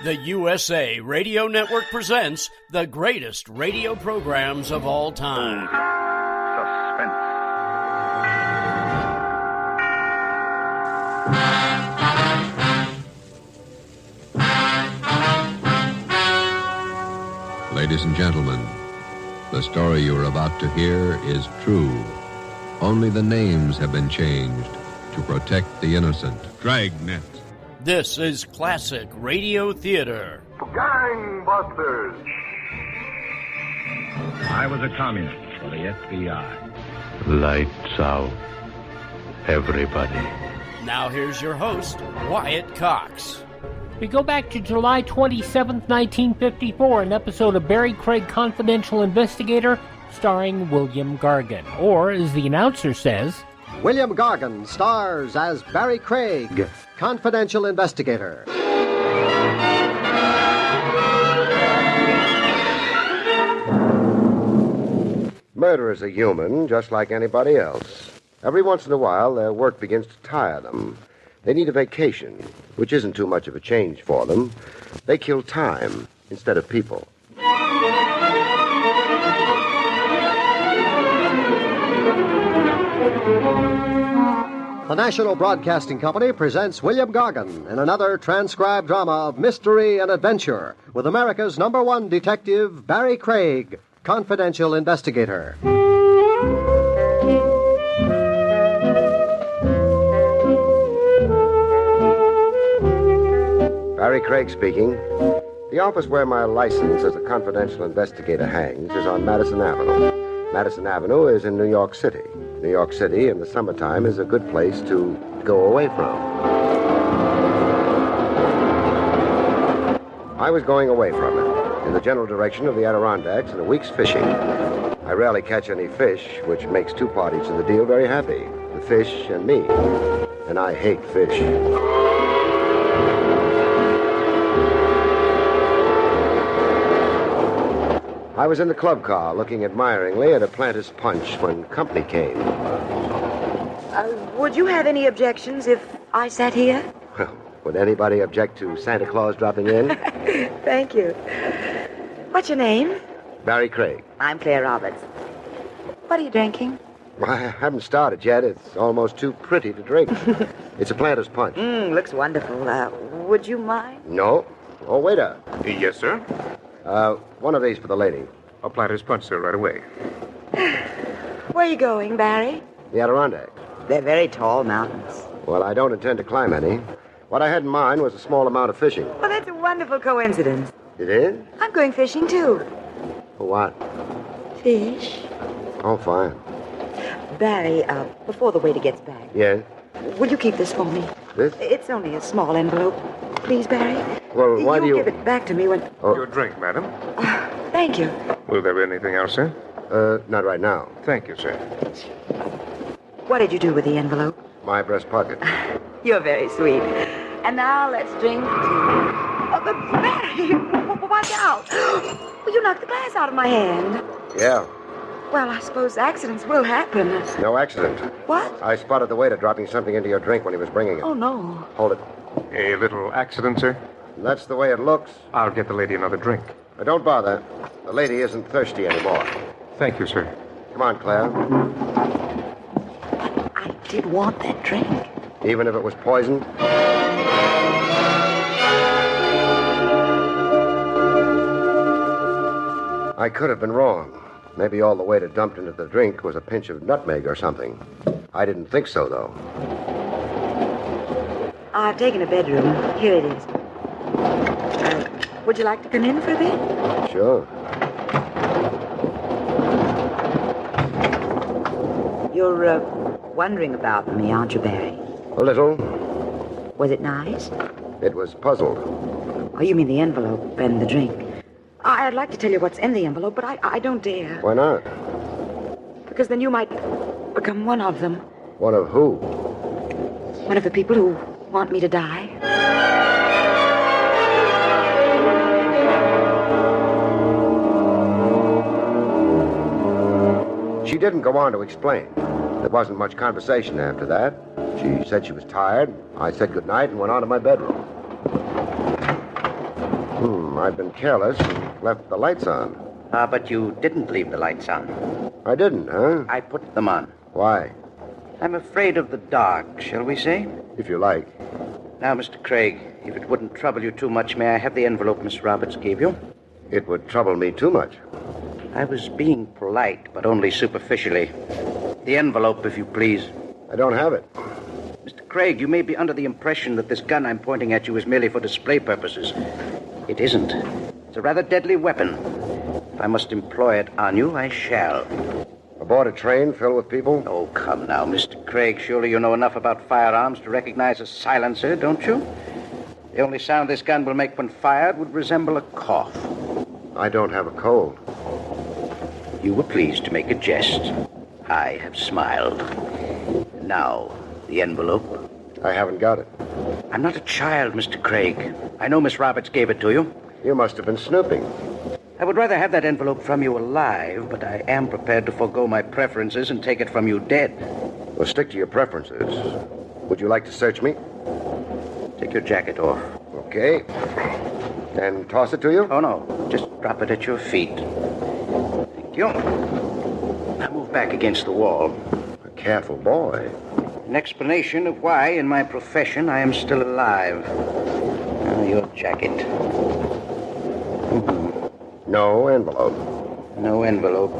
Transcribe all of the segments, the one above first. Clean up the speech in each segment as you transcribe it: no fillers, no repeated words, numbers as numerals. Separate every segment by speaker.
Speaker 1: The USA Radio Network presents the greatest radio programs of all time.
Speaker 2: Suspense.
Speaker 3: Ladies and gentlemen, the story you are about to hear is true. Only the names have been changed to protect the innocent. Dragnet.
Speaker 1: This is classic radio theater.
Speaker 2: Gangbusters.
Speaker 4: I was a communist for the FBI.
Speaker 5: Lights out, everybody.
Speaker 1: Now here's your host, Wyatt Cox.
Speaker 6: We go back to July 27th, 1954, an episode of Barrie Craig Confidential Investigator, starring William Gargan. Or, as the announcer says,
Speaker 7: William Gargan stars as Barrie Craig, Confidential Investigator.
Speaker 8: Murderers are human, just like anybody else. Every once in a while, their work begins to tire them. They need a vacation, which isn't too much of a change for them. They kill time instead of people.
Speaker 7: The National Broadcasting Company presents William Gargan in another transcribed drama of mystery and adventure with America's #1 detective, Barrie Craig, Confidential Investigator.
Speaker 8: Barrie Craig speaking. The office where my license as a confidential investigator hangs is on Madison Avenue. Madison Avenue is in New York City. New York City in the summertime is a good place to go away from. I was going away from it, in the general direction of the Adirondacks and a week's fishing. I rarely catch any fish, which makes two parties to the deal very happy, the fish and me. And I hate fish. I was in the club car looking admiringly at a planter's punch when company came.
Speaker 9: Would you have any objections if I sat here?
Speaker 8: Well, would anybody object to Santa Claus dropping in?
Speaker 9: Thank you. What's your name?
Speaker 8: Barrie Craig.
Speaker 9: I'm Claire Roberts. What are you drinking?
Speaker 8: Well, I haven't started yet. It's almost too pretty to drink. It's a planter's punch.
Speaker 9: Looks wonderful. Would you mind?
Speaker 8: No. Oh, waiter.
Speaker 2: Yes, sir.
Speaker 8: One of these for the lady.
Speaker 2: A planter's punch, sir, right away.
Speaker 9: Where are you going, Barrie?
Speaker 8: The Adirondacks.
Speaker 9: They're very tall mountains.
Speaker 8: Well, I don't intend to climb any. What I had in mind was a small amount of fishing.
Speaker 9: Well, that's a wonderful coincidence.
Speaker 8: It is?
Speaker 9: I'm going fishing, too.
Speaker 8: For what?
Speaker 9: Fish?
Speaker 8: Oh, fine.
Speaker 9: Barrie, before the waiter gets back,
Speaker 8: Yes?
Speaker 9: will you keep this for me?
Speaker 8: This?
Speaker 9: It's only a small envelope. Please, Barrie.
Speaker 8: Well, why do you...
Speaker 9: You'll give it back to me when...
Speaker 8: Oh.
Speaker 2: Your drink, madam.
Speaker 9: Thank you.
Speaker 2: Will there be anything else, sir?
Speaker 8: Not right now.
Speaker 2: Thank you, sir.
Speaker 9: What did you do with the envelope?
Speaker 8: My breast pocket.
Speaker 9: You're very sweet. And now let's drink to... Oh, but Barrie, watch out. Well, you knocked the glass out of my hand.
Speaker 8: Yeah.
Speaker 9: Well, I suppose accidents will happen.
Speaker 8: No accident.
Speaker 9: What?
Speaker 8: I spotted the waiter dropping something into your drink when he was bringing it.
Speaker 9: Oh, no.
Speaker 8: Hold it.
Speaker 2: A little accident, sir?
Speaker 8: That's the way it looks.
Speaker 2: I'll get the lady another drink.
Speaker 8: Don't bother. The lady isn't thirsty anymore.
Speaker 2: Thank you, sir.
Speaker 8: Come on, Claire.
Speaker 9: I did want that drink.
Speaker 8: Even if it was poison? I could have been wrong. Maybe all the waiter dumped into the drink was a pinch of nutmeg or something. I didn't think so, though.
Speaker 9: I've taken a bedroom. Here it is. Would you like to come in for a bit?
Speaker 8: Sure.
Speaker 9: You're, wondering about me, aren't you, Barrie?
Speaker 8: A little.
Speaker 9: Was it nice?
Speaker 8: It was puzzled.
Speaker 9: Oh, you mean the envelope and the drink. I'd like to tell you what's in the envelope, but I don't dare.
Speaker 8: Why not?
Speaker 9: Because then you might become one of them.
Speaker 8: One of who?
Speaker 9: One of the people who want me to die.
Speaker 8: She didn't go on to explain. There wasn't much conversation after that. She said she was tired. I said goodnight and went on to my bedroom. I've been careless and left the lights on.
Speaker 10: But you didn't leave the lights on.
Speaker 8: I didn't, huh?
Speaker 10: I put them on.
Speaker 8: Why?
Speaker 10: I'm afraid of the dark, shall we say?
Speaker 8: If you like.
Speaker 10: Now, Mr. Craig, if it wouldn't trouble you too much, may I have the envelope Miss Roberts gave you?
Speaker 8: It would trouble me too much.
Speaker 10: I was being polite, but only superficially. The envelope, if you please.
Speaker 8: I don't have it.
Speaker 10: Mr. Craig, you may be under the impression that this gun I'm pointing at you is merely for display purposes. It isn't. It's a rather deadly weapon. If I must employ it on you, I shall.
Speaker 8: Aboard a train filled with people?
Speaker 10: Oh, come now, Mr. Craig. Surely you know enough about firearms to recognize a silencer, don't you? The only sound this gun will make when fired would resemble a cough.
Speaker 8: I don't have a cold.
Speaker 10: You were pleased to make a jest. I have smiled. Now, the envelope.
Speaker 8: I haven't got it.
Speaker 10: I'm not a child, Mr. Craig. I know Miss Roberts gave it to you.
Speaker 8: You must have been snooping.
Speaker 10: I would rather have that envelope from you alive, but I am prepared to forego my preferences and take it from you dead.
Speaker 8: Well, stick to your preferences. Would you like to search me?
Speaker 10: Take your jacket off.
Speaker 8: Okay. And toss it to you?
Speaker 10: Oh, no. Just drop it at your feet. Thank you. Now move back against the wall.
Speaker 8: A careful boy.
Speaker 10: An explanation of why, in my profession, I am still alive. Now, your jacket.
Speaker 8: No envelope.
Speaker 10: No envelope.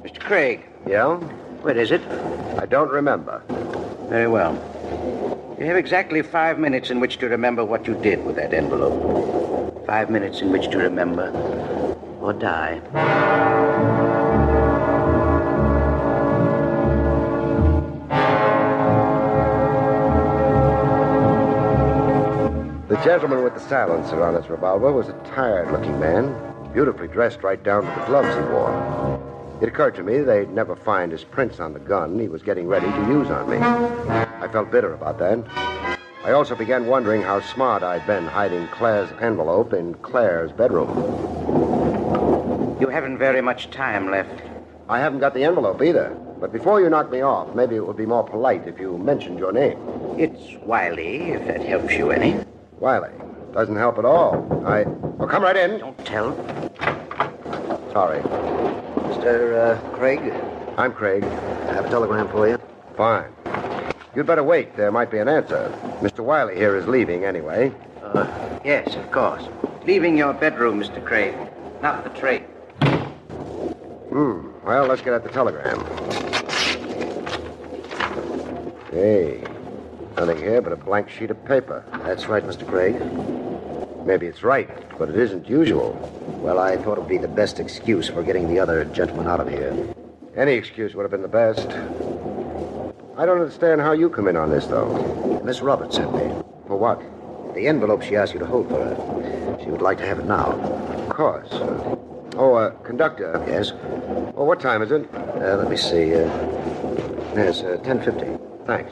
Speaker 10: Mr. Craig.
Speaker 8: Yeah?
Speaker 10: Where is it?
Speaker 8: I don't remember.
Speaker 10: Very well. You have exactly 5 minutes in which to remember what you did with that envelope. 5 minutes in which to remember or die.
Speaker 8: The gentleman with the silencer on his revolver was a tired-looking man, beautifully dressed right down to the gloves he wore. It occurred to me they'd never find his prints on the gun he was getting ready to use on me. I felt bitter about that. I also began wondering how smart I'd been hiding Claire's envelope in Claire's bedroom.
Speaker 10: You haven't very much time left.
Speaker 8: I haven't got the envelope either. But before you knock me off, maybe it would be more polite if you mentioned your name.
Speaker 10: It's Wiley, if that helps you any.
Speaker 8: Wiley. Doesn't help at all. Oh, come right in.
Speaker 10: Don't tell.
Speaker 8: Sorry.
Speaker 10: Mr. Craig?
Speaker 8: I'm Craig.
Speaker 10: I have a telegram for you.
Speaker 8: Fine. You'd better wait. There might be an answer. Mr. Wiley here is leaving anyway.
Speaker 10: Yes, of course. Leaving your bedroom, Mr. Craig. Not the train.
Speaker 8: Well, let's get at the telegram. Hey, nothing here but a blank sheet of paper.
Speaker 10: That's right, Mr. Craig.
Speaker 8: Maybe it's right, but it isn't usual.
Speaker 10: Well, I thought it would be the best excuse for getting the other gentleman out of here.
Speaker 8: Any excuse would have been the best. I don't understand how you come in on this, though.
Speaker 10: Miss Roberts sent me.
Speaker 8: For what?
Speaker 10: The envelope she asked you to hold for her. She would like to have it now.
Speaker 8: Of course. Conductor.
Speaker 10: Yes?
Speaker 8: Well, what time is it?
Speaker 10: Let me see. Yes, 10:50.
Speaker 8: Thanks.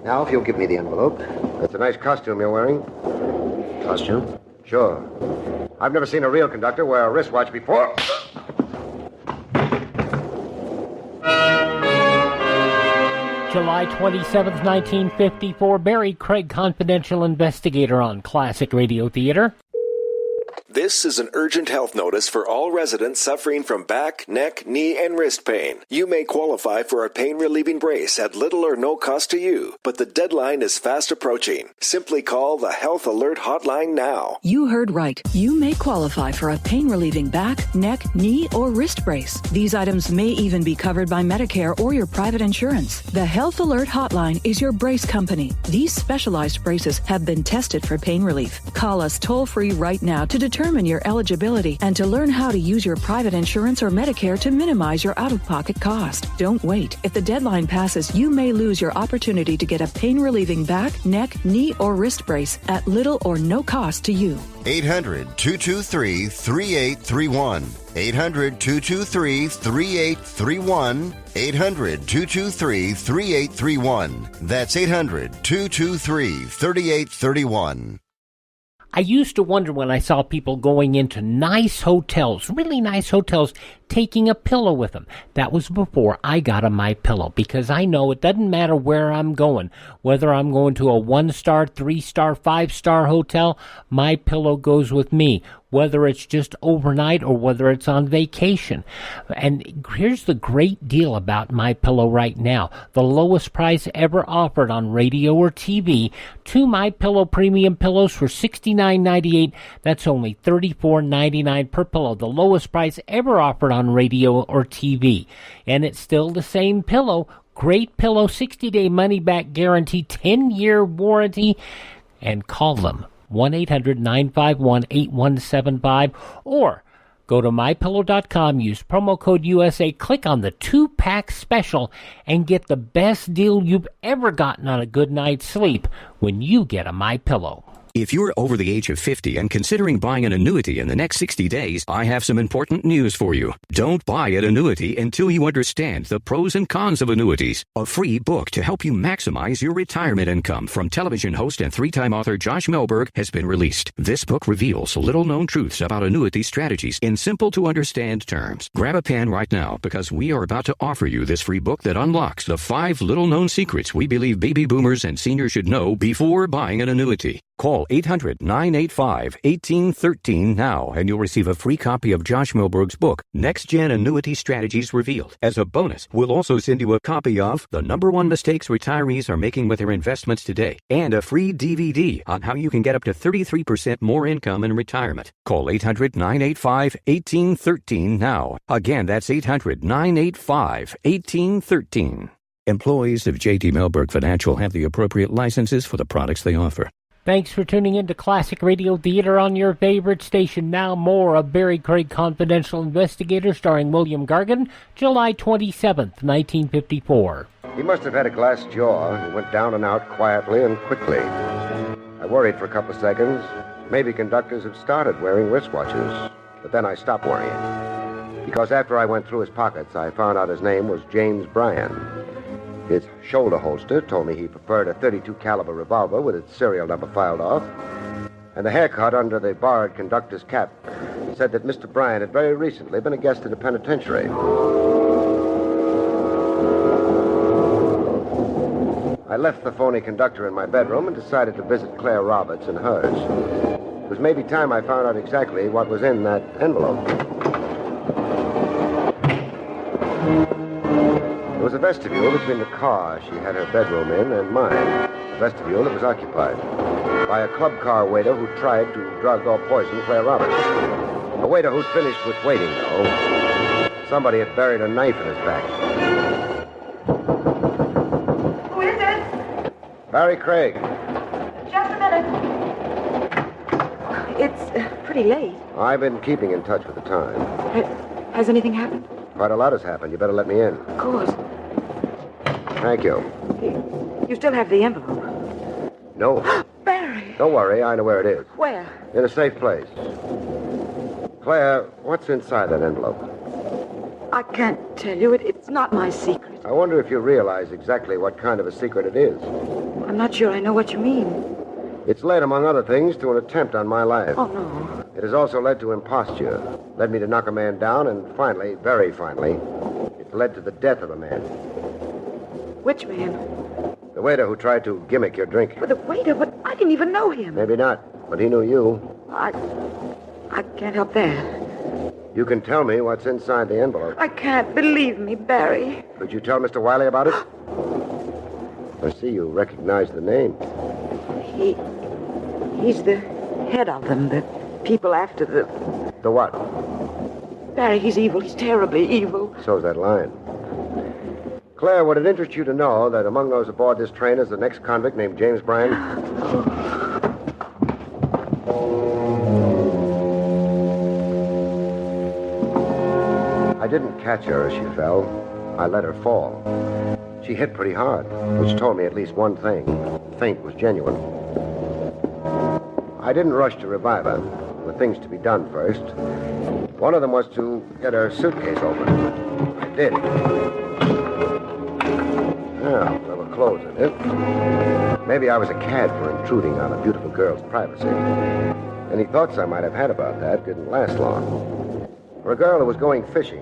Speaker 10: Now, if you'll give me the envelope.
Speaker 8: That's a nice costume you're wearing.
Speaker 10: Costume?
Speaker 8: Sure. I've never seen a real conductor wear a wristwatch before.
Speaker 6: July 27th, 1954, Barrie Craig, confidential investigator on Classic Radio Theater.
Speaker 11: This is an urgent health notice for all residents suffering from back, neck, knee, and wrist pain. You may qualify for a pain-relieving brace at little or no cost to you, but the deadline is fast approaching. Simply call the Health Alert Hotline now.
Speaker 12: You heard right. You may qualify for a pain-relieving back, neck, knee, or wrist brace. These items may even be covered by Medicare or your private insurance. The Health Alert Hotline is your brace company. These specialized braces have been tested for pain relief. Call us toll-free right now to determine your eligibility and to learn how to use your private insurance or Medicare to minimize your out-of-pocket cost. Don't wait. If the deadline passes, you may lose your opportunity to get a pain-relieving back, neck, knee, or wrist brace at little or no cost to you.
Speaker 13: 800-223-3831. 800-223-3831. 800-223-3831. That's 800-223-3831.
Speaker 6: I used to wonder when I saw people going into nice hotels, really nice hotels, taking a pillow with them. That was before I got a MyPillow, because I know it doesn't matter where I'm going, whether I'm going to a 1-star, 3-star, 5-star hotel, MyPillow goes with me, whether it's just overnight or whether it's on vacation. And here's the great deal about MyPillow right now. The lowest price ever offered on radio or TV. 2 MyPillow premium pillows for $69.98. That's only $34.99 per pillow. The lowest price ever offered on radio or TV. And it's still the same pillow. Great pillow, 60-day money-back guarantee, 10-year warranty. And call them. 1-800-951-8175, or go to MyPillow.com, use promo code USA, click on the 2-pack special, and get the best deal you've ever gotten on a good night's sleep when you get a MyPillow.
Speaker 14: If you're over the age of 50 and considering buying an annuity in the next 60 days, I have some important news for you. Don't buy an annuity until you understand the pros and cons of annuities. A free book to help you maximize your retirement income from television host and 3-time author Josh Melberg has been released. This book reveals little-known truths about annuity strategies in simple-to-understand terms. Grab a pen right now, because we are about to offer you this free book that unlocks the 5 little-known secrets we believe baby boomers and seniors should know before buying an annuity. Call 800-985-1813 now, and you'll receive a free copy of Josh Melberg's book, Next Gen Annuity Strategies Revealed. As a bonus, we'll also send you a copy of The #1 Mistakes Retirees Are Making with Their Investments Today, and a free DVD on how you can get up to 33% more income in retirement. Call 800-985-1813 now. Again, that's 800-985-1813. Employees of J.D. Melberg Financial have the appropriate licenses for the products they offer.
Speaker 6: Thanks for tuning in to Classic Radio Theater on your favorite station. Now more of Barrie Craig Confidential Investigator, starring William Gargan, July 27th, 1954.
Speaker 8: He must have had a glass jaw. He went down and out quietly and quickly. I worried for a couple of seconds. Maybe conductors have started wearing wristwatches. But then I stopped worrying. Because after I went through his pockets, I found out his name was James Bryan. His shoulder holster told me he preferred a .32 caliber revolver with its serial number filed off. And the haircut under the barred conductor's cap said that Mr. Bryan had very recently been a guest in a penitentiary. I left the phony conductor in my bedroom and decided to visit Claire Roberts in hers. It was maybe time I found out exactly what was in that envelope. There was a vestibule between the car she had her bedroom in and mine. A vestibule that was occupied by a club car waiter who tried to drug or poison Claire Roberts. A waiter who'd finished with waiting, though. Somebody had buried a knife in his back.
Speaker 9: Who is it?
Speaker 8: Barrie Craig.
Speaker 9: Just a minute. It's pretty late.
Speaker 8: I've been keeping in touch with the time.
Speaker 9: Has anything happened?
Speaker 8: Quite a lot has happened. You better let me in.
Speaker 9: Of course.
Speaker 8: Thank you.
Speaker 9: You still have the envelope?
Speaker 8: No.
Speaker 9: Barrie!
Speaker 8: Don't worry. I know where it is.
Speaker 9: Where?
Speaker 8: In a safe place. Claire, what's inside that envelope?
Speaker 9: I can't tell you. It's not my secret.
Speaker 8: I wonder if you realize exactly what kind of a secret it is.
Speaker 9: I'm not sure I know what you mean.
Speaker 8: It's led, among other things, to an attempt on my life.
Speaker 9: Oh, no.
Speaker 8: It has also led to imposture. Led me to knock a man down, and finally, very finally, it led to the death of a man.
Speaker 9: Which man?
Speaker 8: The waiter who tried to gimmick your drink.
Speaker 9: But the waiter, but I didn't even know him.
Speaker 8: Maybe not, but he knew you.
Speaker 9: I can't help that.
Speaker 8: You can tell me what's inside the envelope.
Speaker 9: I can't. Believe me, Barrie.
Speaker 8: Could you tell Mr. Wiley about it? I see you recognize the name.
Speaker 9: He's the head of them, the people after the...
Speaker 8: The what?
Speaker 9: Barrie, he's evil. He's terribly evil.
Speaker 8: So's that line. Claire, would it interest you to know that among those aboard this train is the next convict named James Bryan? I didn't catch her as she fell. I let her fall. She hit pretty hard, which told me at least one thing. The feint was genuine. I didn't rush to revive her. There were things to be done first. One of them was to get her suitcase open. I did. Yeah, there were clothes in it. Maybe I was a cad for intruding on a beautiful girl's privacy. Any thoughts I might have had about that didn't last long. For a girl who was going fishing,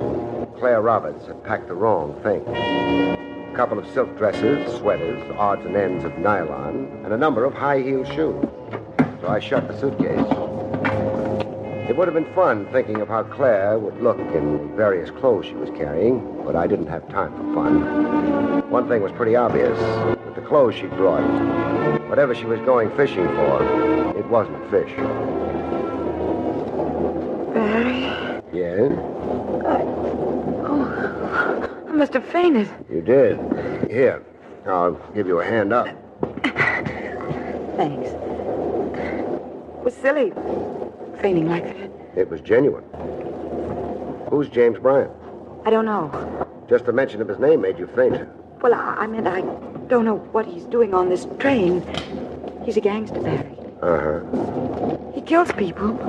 Speaker 8: Claire Roberts had packed the wrong thing. A couple of silk dresses, sweaters, odds and ends of nylon, and a number of high-heeled shoes. So I shut the suitcase. It would have been fun thinking of how Claire would look in the various clothes she was carrying, but I didn't have time for fun. One thing was pretty obvious. With the clothes she'd brought, whatever she was going fishing for, it wasn't fish.
Speaker 9: Barry?
Speaker 8: Yeah?
Speaker 9: I must have fainted.
Speaker 8: You did. Here, I'll give you a hand up.
Speaker 9: Thanks. It was silly, fainting like that.
Speaker 8: It was genuine. Who's James Bryant?
Speaker 9: I don't know.
Speaker 8: Just the mention of his name made you faint.
Speaker 9: Well, I meant I don't know what he's doing on this train. He's a gangster, Barry.
Speaker 8: Uh-huh.
Speaker 9: He kills people.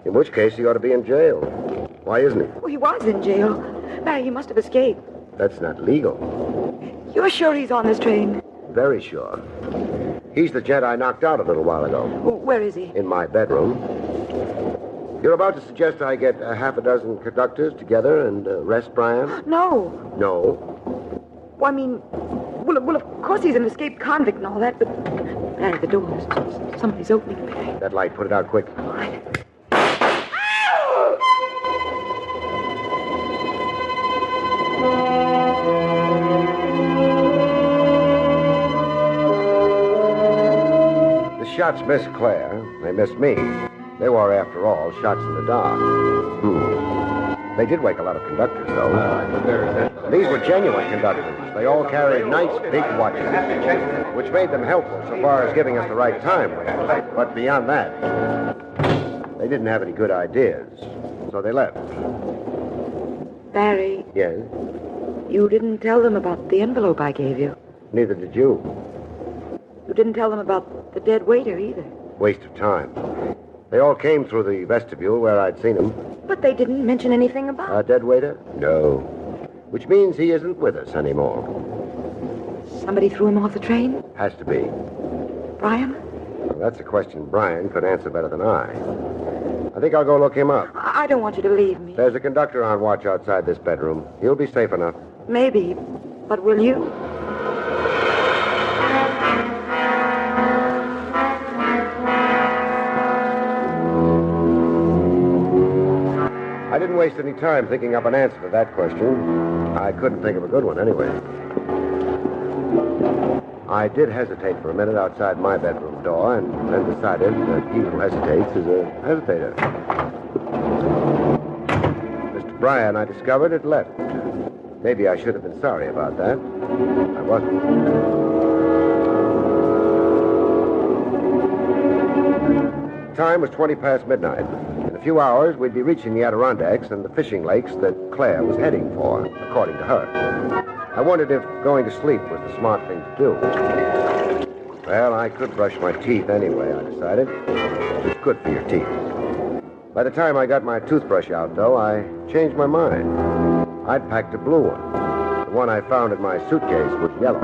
Speaker 8: In which case, he ought to be in jail. Why isn't he?
Speaker 9: Well, he was in jail. Barry, he must have escaped.
Speaker 8: That's not legal.
Speaker 9: You're sure he's on this train?
Speaker 8: Very sure. He's the gent I knocked out a little while ago.
Speaker 9: Where is he?
Speaker 8: In my bedroom. You're about to suggest I get a half a dozen conductors together and arrest Brian?
Speaker 9: No.
Speaker 8: No.
Speaker 9: Well, I mean, well, of course he's an escaped convict and all that, but Barry, the door. Somebody's opening it, Barry.
Speaker 8: That light, put it out quick.
Speaker 9: All right.
Speaker 8: The shots missed Claire. They missed me. They were, after all, shots in the dark. They did wake a lot of conductors, though. These were genuine conductors. They all carried nice, big watches, which made them helpful so far as giving us the right time. But beyond that, they didn't have any good ideas, so they left.
Speaker 9: Barry.
Speaker 8: Yes?
Speaker 9: You didn't tell them about the envelope I gave you.
Speaker 8: Neither did you.
Speaker 9: You didn't tell them about the dead waiter either.
Speaker 8: Waste of time. They all came through the vestibule where I'd seen them.
Speaker 9: But they didn't mention anything about
Speaker 8: A dead waiter? No. Which means he isn't with us anymore.
Speaker 9: Somebody threw him off the train?
Speaker 8: Has to be.
Speaker 9: Brian?
Speaker 8: Well, that's a question Brian could answer better than I think I'll go look him up.
Speaker 9: I don't want you to leave me.
Speaker 8: There's a conductor on watch outside this bedroom. He'll be safe enough.
Speaker 9: Maybe. But will you?
Speaker 8: I didn't waste any time thinking up an answer to that question. I couldn't think of a good one anyway. I did hesitate for a minute outside my bedroom door and then decided that he who hesitates is a hesitator. Mr. Bryan, I discovered, had left. Maybe I should have been sorry about that. I wasn't. Time was 20 past midnight. In a few hours, we'd be reaching the Adirondacks and the fishing lakes that Claire was heading for, according to her. I wondered if going to sleep was the smart thing to do. Well, I could brush my teeth anyway, I decided. It's good for your teeth. By the time I got my toothbrush out, though, I changed my mind. I'd packed a blue one. The one I found in my suitcase was yellow.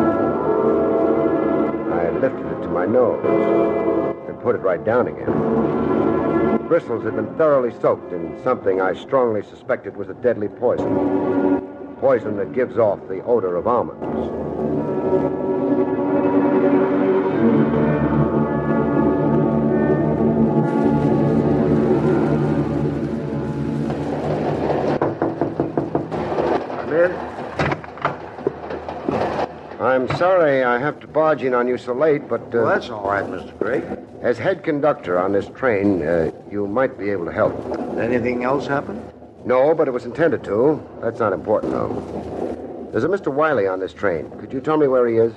Speaker 8: I lifted it to my nose and put it right down again. The bristles had been thoroughly soaked in something I strongly suspected was a deadly poison. Poison that gives off the odor of almonds. Come in. I'm sorry I have to barge in on you so late, but...
Speaker 15: Well, that's all right, Mr. Craig.
Speaker 8: As head conductor on this train, you might be able to help.
Speaker 15: Anything else happen?
Speaker 8: No, but it was intended to. That's not important, though. There's a Mr. Wiley on this train. Could you tell me where he is?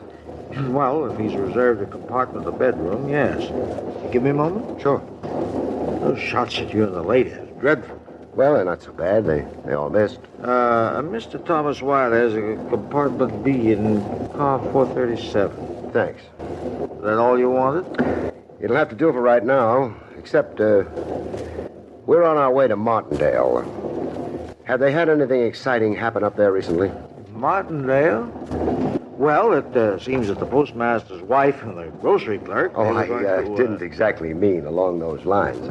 Speaker 15: Well, if he's reserved a compartment of the bedroom, yes. Give me a moment?
Speaker 8: Sure.
Speaker 15: Those shots at you in the lady is dreadful.
Speaker 8: Well, they're not so bad. They all missed.
Speaker 15: Mr. Thomas Wiley has a compartment B in car 437.
Speaker 8: Thanks.
Speaker 15: Is that all you wanted?
Speaker 8: It'll have to do for right now, except, we're on our way to Martindale. Have they had anything exciting happen up there recently?
Speaker 15: Martindale? Well, it seems that the postmaster's wife and the grocery clerk...
Speaker 8: Oh, I didn't exactly mean along those lines.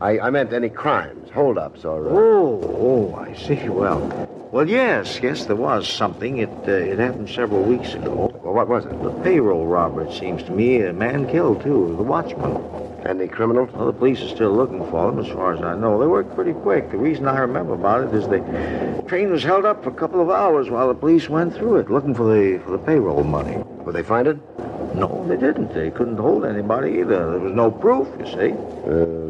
Speaker 8: I meant any crimes, holdups, or...
Speaker 15: I see. Well, yes, there was something. It happened several weeks ago.
Speaker 8: Well, what was it?
Speaker 15: The payroll robber, it seems to me. A man killed, too, the watchman.
Speaker 8: And the criminal?
Speaker 15: Well, the police are still looking for them, as far as I know. They worked pretty quick. The reason I remember about it is the train was held up for a couple of hours while the police went through it, looking for the payroll money.
Speaker 8: Will they find it?
Speaker 15: No, they didn't. They couldn't hold anybody either. There was no proof, you see.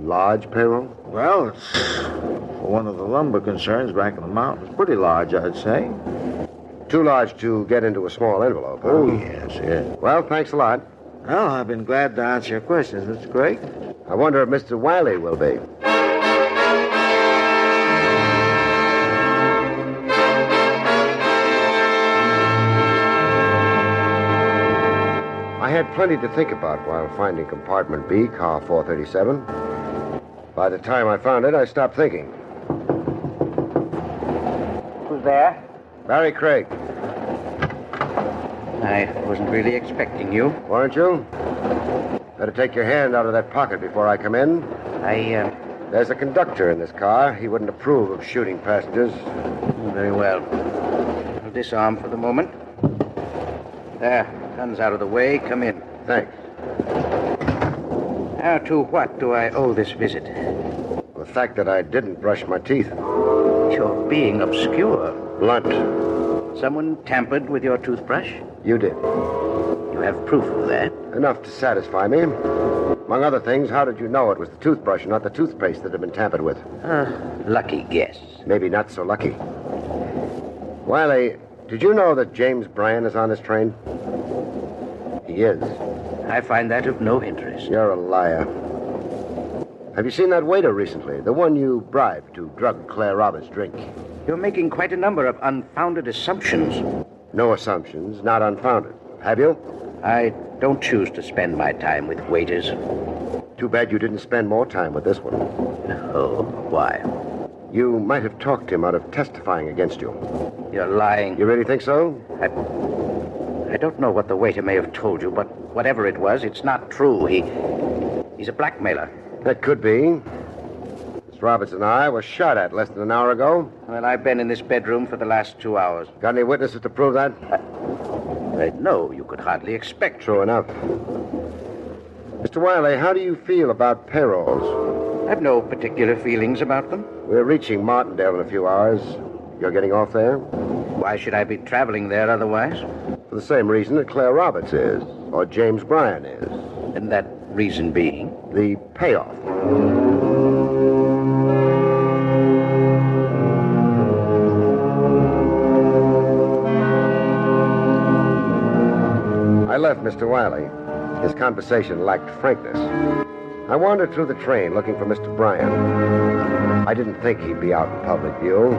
Speaker 8: Large payroll?
Speaker 15: Well, it's for one of the lumber concerns back in the mountains. Pretty large, I'd say.
Speaker 8: Too large to get into a small envelope, huh?
Speaker 15: Oh, yes.
Speaker 8: Well, thanks a lot.
Speaker 15: Well, I've been glad to answer your questions, Mr. Craig.
Speaker 8: I wonder if Mr. Wiley will be. I had plenty to think about while finding compartment B, car 437. By the time I found it, I stopped thinking.
Speaker 10: Who's there?
Speaker 8: Barrie Craig.
Speaker 10: I wasn't really expecting you.
Speaker 8: Weren't you? Better take your hand out of that pocket before I come in. There's a conductor in this car. He wouldn't approve of shooting passengers.
Speaker 10: Very well. I'll disarm for the moment. There, gun's out of the way. Come in.
Speaker 8: Thanks.
Speaker 10: Now, to what do I owe this visit?
Speaker 8: The fact that I didn't brush my teeth.
Speaker 10: You're being obscure.
Speaker 8: Blunt.
Speaker 10: Someone tampered with your toothbrush?
Speaker 8: You did.
Speaker 10: You have proof of that?
Speaker 8: Enough to satisfy me. Among other things, how did you know it was the toothbrush and not the toothpaste that had been tampered with?
Speaker 10: Lucky guess.
Speaker 8: Maybe not so lucky. Wiley, did you know that James Bryan is on this train? He is.
Speaker 10: I find that of no interest.
Speaker 8: You're a liar. Have you seen that waiter recently? The one you bribed to drug Claire Roberts' drink?
Speaker 10: You're making quite a number of unfounded assumptions.
Speaker 8: No assumptions, not unfounded. Have you?
Speaker 10: I don't choose to spend my time with waiters.
Speaker 8: Too bad you didn't spend more time with this one.
Speaker 10: Oh, why?
Speaker 8: You might have talked him out of testifying against you.
Speaker 10: You're lying.
Speaker 8: You really think so?
Speaker 10: I don't know what the waiter may have told you, but whatever it was, it's not true. He's a blackmailer.
Speaker 8: That could be. Miss Roberts and I were shot at less than an hour ago.
Speaker 10: Well, I've been in this bedroom for the last 2 hours.
Speaker 8: Got any witnesses to prove that?
Speaker 10: No, you could hardly expect.
Speaker 8: True enough. Mr. Wiley, how do you feel about payrolls?
Speaker 10: I've no particular feelings about them.
Speaker 8: We're reaching Martindale in a few hours. You're getting off there?
Speaker 10: Why should I be traveling there otherwise?
Speaker 8: For the same reason that Claire Roberts is, or James Bryan is.
Speaker 10: And that reason being?
Speaker 8: The payoff. I left Mr. Wiley. His conversation lacked frankness. I wandered through the train looking for Mr. Bryan. I didn't think he'd be out in public view.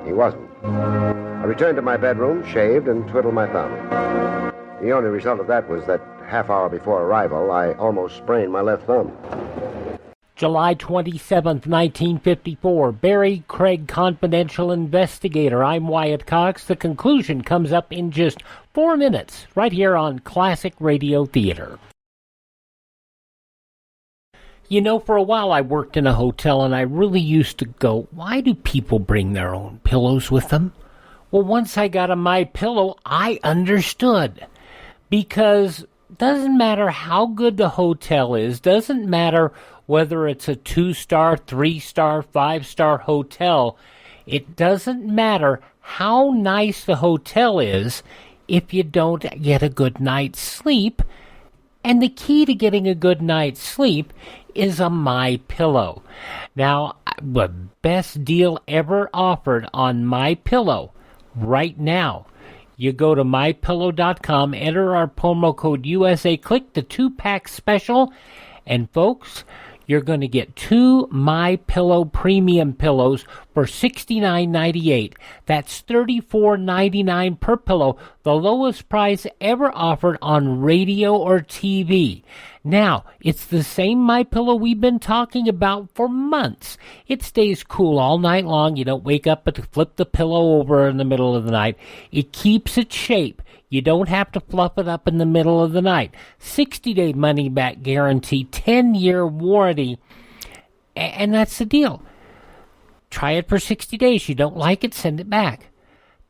Speaker 8: He wasn't. I returned to my bedroom, shaved, and twiddled my thumb. The only result of that was that half hour before arrival, I almost sprained my left thumb.
Speaker 6: July 27th, 1954. Barrie Craig, Confidential Investigator. I'm Wyatt Cox. The conclusion comes up in just 4 minutes, right here on Classic Radio Theater. You know, for a while I worked in a hotel, and I really used to go, why do people bring their own pillows with them? Well, once I got a MyPillow, I understood. Because doesn't matter how good the hotel is, doesn't matter whether it's a 2-star, 3-star, 5-star hotel, it doesn't matter how nice the hotel is if you don't get a good night's sleep. And the key to getting a good night's sleep is a MyPillow. Now, the best deal ever offered on MyPillow right now. You go to MyPillow.com, enter our promo code USA, click the 2-pack special, and folks, you're going to get 2 MyPillow premium pillows for $69.98. That's $34.99 per pillow, the lowest price ever offered on radio or TV. Now, it's the same MyPillow we've been talking about for months. It stays cool all night long. You don't wake up and flip the pillow over in the middle of the night. It keeps its shape. You don't have to fluff it up in the middle of the night. 60-day money-back guarantee, 10-year warranty. And that's the deal. Try it for 60 days. You don't like it, send it back.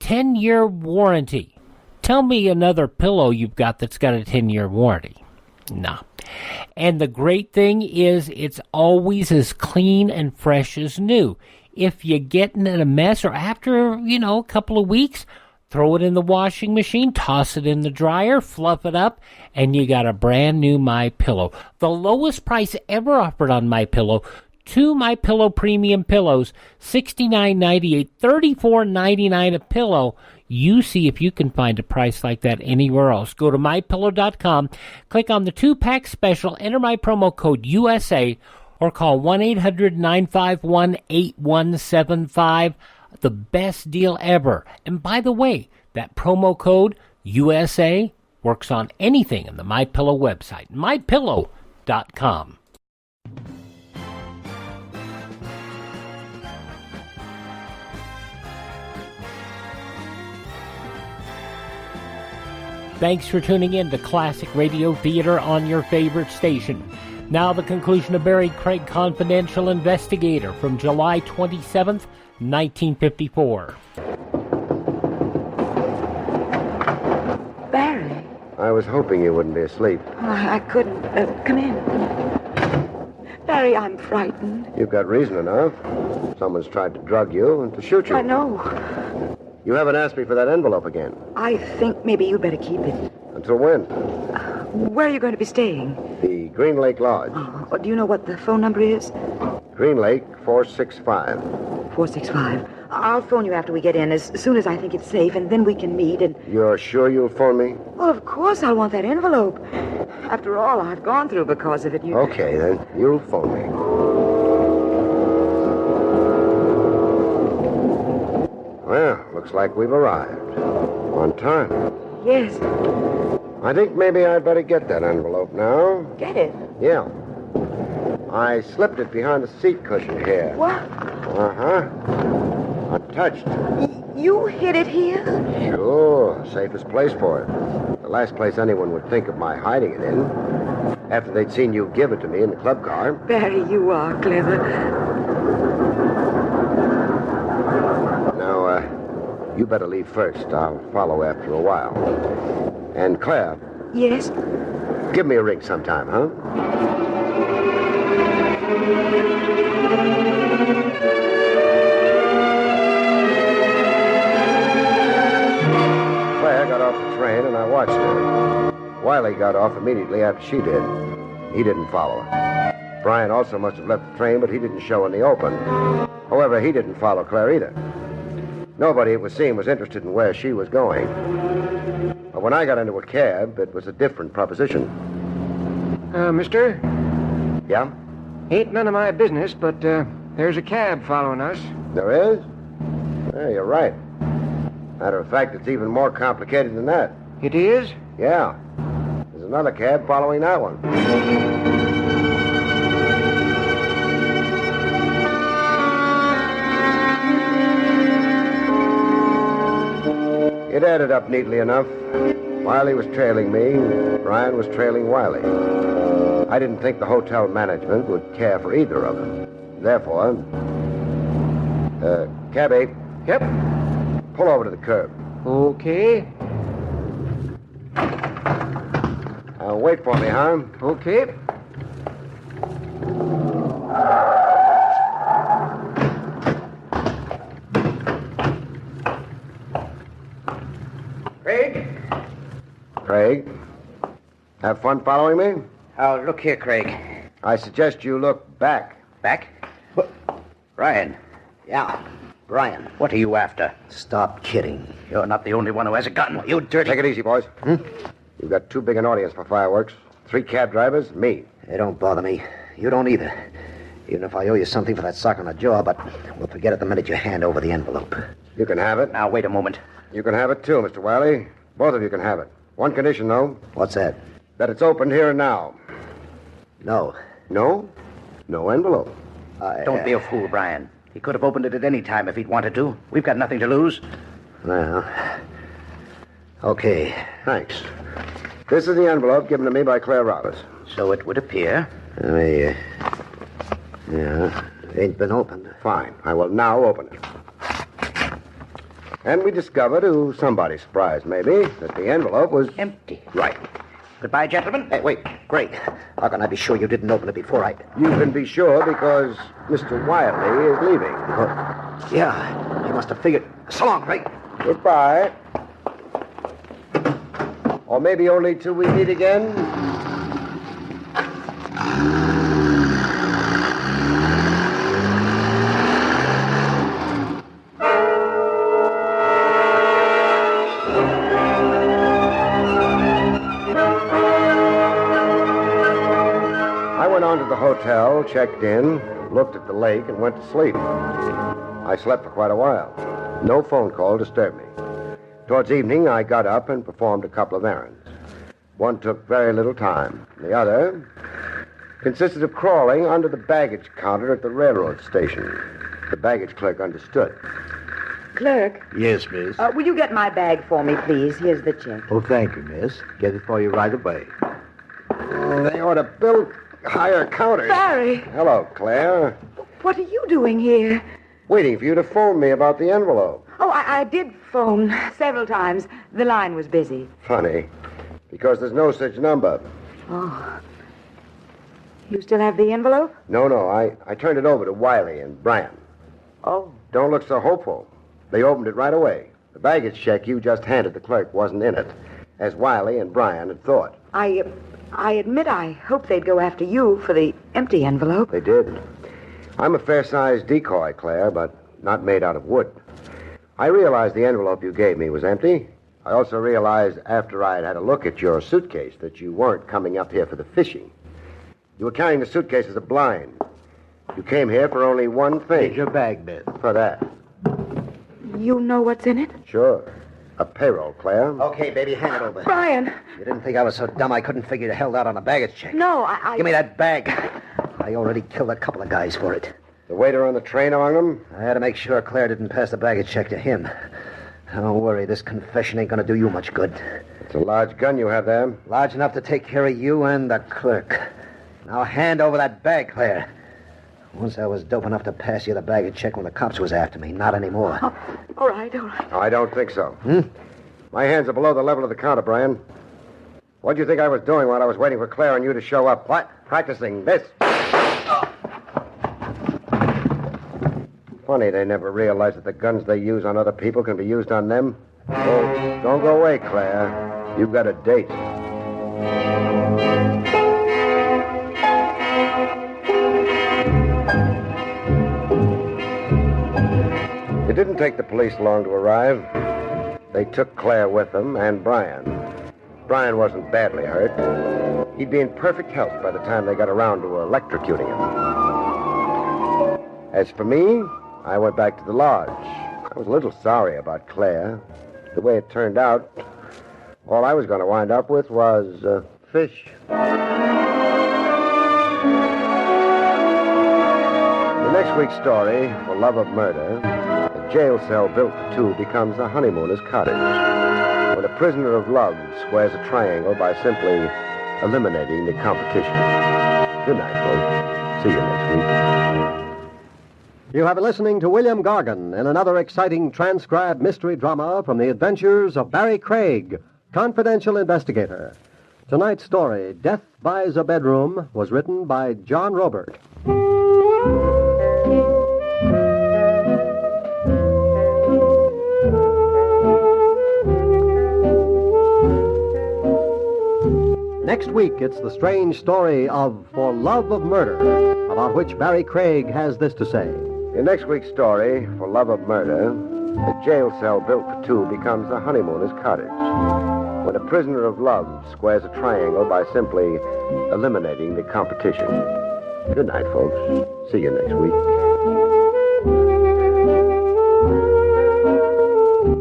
Speaker 6: 10-year warranty. Tell me another pillow you've got that's got a 10-year warranty. No. And the great thing is it's always as clean and fresh as new. If you get in a mess or after, a couple of weeks, throw it in the washing machine, toss it in the dryer, fluff it up, and you got a brand new MyPillow. The lowest price ever offered on MyPillow. 2 MyPillow premium pillows, $69.98, $34.99 a pillow. You see if you can find a price like that anywhere else. Go to MyPillow.com, click on the 2-pack special, enter my promo code USA, or call 1-800-951-8175. The best deal ever. And by the way, that promo code USA works on anything on the MyPillow website, MyPillow.com. Thanks for tuning in to Classic Radio Theater on your favorite station. Now the conclusion of Barrie Craig Confidential Investigator from July 27th, 1954.
Speaker 9: Barrie.
Speaker 8: I was hoping you wouldn't be asleep.
Speaker 9: I couldn't. Come in. Barrie, I'm frightened.
Speaker 8: You've got reason enough. Someone's tried to drug you and to shoot you.
Speaker 9: I know.
Speaker 8: You haven't asked me for that envelope again.
Speaker 9: I think maybe you better keep it.
Speaker 8: Until when?
Speaker 9: Where are you going to be staying?
Speaker 8: The Green Lake Lodge.
Speaker 9: Oh, do you know what the phone number is?
Speaker 8: Green Lake 465.
Speaker 9: 465. I'll phone you after we get in as soon as I think it's safe, and then we can meet and...
Speaker 8: You're sure you'll phone me?
Speaker 9: Well, of course I'll want that envelope. After all I've gone through because of it, you...
Speaker 8: Okay, then. You'll phone me. Well, looks like we've arrived. On time.
Speaker 9: Yes.
Speaker 8: I think maybe I'd better get that envelope now.
Speaker 9: Get it?
Speaker 8: Yeah. I slipped it behind the seat cushion here.
Speaker 9: What?
Speaker 8: Uh-huh. Untouched.
Speaker 9: You hid it here?
Speaker 8: Sure. Safest place for it. The last place anyone would think of my hiding it in. After they'd seen you give it to me in the club car.
Speaker 9: Barrie, you are clever.
Speaker 8: Now, you better leave first. I'll follow after a while. And Claire.
Speaker 9: Yes?
Speaker 8: Give me a ring sometime, huh? Claire got off the train and I watched her. Wiley got off immediately after she did. He didn't follow her. Brian also must have left the train, but he didn't show in the open. However, he didn't follow Claire either. Nobody it was seen was interested in where she was going. But when I got into a cab, it was a different proposition.
Speaker 16: Mister?
Speaker 8: Yeah?
Speaker 16: Ain't none of my business, but there's a cab following us.
Speaker 8: There is? Yeah, you're right. Matter of fact, it's even more complicated than that.
Speaker 16: It is?
Speaker 8: Yeah. There's another cab following that one. It added up neatly enough. Wiley was trailing me, Brian was trailing Wiley. I didn't think the hotel management would care for either of them. Therefore, cabby.
Speaker 16: Yep.
Speaker 8: Pull over to the curb.
Speaker 16: Okay.
Speaker 8: Wait for me, huh?
Speaker 16: Okay.
Speaker 10: Craig?
Speaker 8: Craig? Have fun following me?
Speaker 10: Oh, look here, Craig.
Speaker 8: I suggest you look back.
Speaker 10: Back? What? Brian.
Speaker 17: Yeah, Brian.
Speaker 10: What are you after?
Speaker 17: Stop kidding.
Speaker 10: You're not the only one who has a gun. You dirty...
Speaker 8: Take it easy, boys. You've got too big an audience for fireworks. 3 cab drivers, me.
Speaker 17: Hey, don't bother me. You don't either. Even if I owe you something for that sock on the jaw, but we'll forget it the minute you hand over the envelope.
Speaker 8: You can have it.
Speaker 10: Now, wait a moment.
Speaker 8: You can have it, too, Mr. Wiley. Both of you can have it. One condition, though.
Speaker 17: What's that?
Speaker 8: That it's opened here and now.
Speaker 17: No.
Speaker 8: No? No envelope.
Speaker 10: Don't be a fool, Brian. He could have opened it at any time if he'd wanted to. We've got nothing to lose.
Speaker 17: Well, okay.
Speaker 8: Thanks. This is the envelope given to me by Claire Roberts.
Speaker 10: So it would appear.
Speaker 8: Yeah, it ain't been opened. Fine. I will now open it. And we discovered, to somebody's surprise maybe, that the envelope was...
Speaker 10: empty.
Speaker 8: Right.
Speaker 10: Goodbye, gentlemen.
Speaker 17: Hey, wait, Craig. How can I be sure you didn't open it before I...
Speaker 8: You can be sure because Mr. Wiley is leaving.
Speaker 17: Yeah, he must have figured... So long, Craig.
Speaker 8: Goodbye. Or maybe only till we meet again. I went on to the hotel, checked in, looked at the lake, and went to sleep. I slept for quite a while. No phone call disturbed me. Towards evening, I got up and performed a couple of errands. One took very little time. The other consisted of crawling under the baggage counter at the railroad station. The baggage clerk understood.
Speaker 9: Clerk,
Speaker 15: Yes, miss.
Speaker 9: will you get my bag for me, please? Here's the check.
Speaker 15: Oh, thank you, miss. Get it for you right away.
Speaker 8: They ought to build higher counters.
Speaker 9: Barry!
Speaker 8: Hello, Claire.
Speaker 9: What are you doing here?
Speaker 8: Waiting for you to phone me about the envelope.
Speaker 9: Oh, I did phone several times. The line was busy.
Speaker 8: Funny, because there's no such number.
Speaker 9: Oh. You still have the envelope?
Speaker 8: No, I turned it over to Wiley and Brian.
Speaker 9: Oh.
Speaker 8: Don't look so hopeful. They opened it right away. The baggage check you just handed the clerk wasn't in it, as Wiley and Brian had thought.
Speaker 9: I admit I hoped they'd go after you for the empty envelope.
Speaker 8: They did. I'm a fair-sized decoy, Claire, but not made out of wood. I realized the envelope you gave me was empty. I also realized after I had a look at your suitcase that you weren't coming up here for the fishing. You were carrying the suitcase as a blind. You came here for only one thing.
Speaker 15: Here's your bag, miss.
Speaker 8: For that.
Speaker 9: You know what's in it?
Speaker 8: Sure. A payroll, Claire.
Speaker 17: Okay, baby, hand it over.
Speaker 9: Brian!
Speaker 17: You didn't think I was so dumb I couldn't figure you held out on a baggage check?
Speaker 9: No, I...
Speaker 17: Give me that bag. I already killed a couple of guys for it.
Speaker 8: The waiter on the train among them?
Speaker 17: I had to make sure Claire didn't pass the baggage check to him. Don't worry, this confession ain't gonna do you much good.
Speaker 8: It's a large gun you have there.
Speaker 17: Large enough to take care of you and the clerk. Now hand over that bag, Claire. Once I was dope enough to pass you the baggage check when the cops was after me. Not anymore.
Speaker 9: Oh, all right.
Speaker 8: I don't think so. My hands are below the level of the counter, Brian. What do you think I was doing while I was waiting for Claire and you to show up? What? Practicing this. Funny they never realize that the guns they use on other people can be used on them. Oh, don't go away, Claire. You've got a date. It didn't take the police long to arrive. They took Claire with them and Brian. Brian wasn't badly hurt. He'd be in perfect health by the time they got around to electrocuting him. As for me, I went back to the lodge. I was a little sorry about Claire. The way it turned out, all I was going to wind up with was fish. The next week's story, For Love of Murder, a jail cell built for two becomes a honeymooner's cottage. When a prisoner of love squares a triangle by simply eliminating the competition. Good night, folks. See you next week.
Speaker 7: You have been listening to William Gargan in another exciting transcribed mystery drama from the adventures of Barrie Craig, confidential investigator. Tonight's story, Death Buys a Bedroom, was written by John Robert. Next week, it's the strange story of For Love of Murder, about which Barrie Craig has this to say.
Speaker 8: In next week's story, For Love of Murder, a jail cell built for two becomes a honeymooner's cottage. When a prisoner of love squares a triangle by simply eliminating the competition. Good night, folks. See you next week.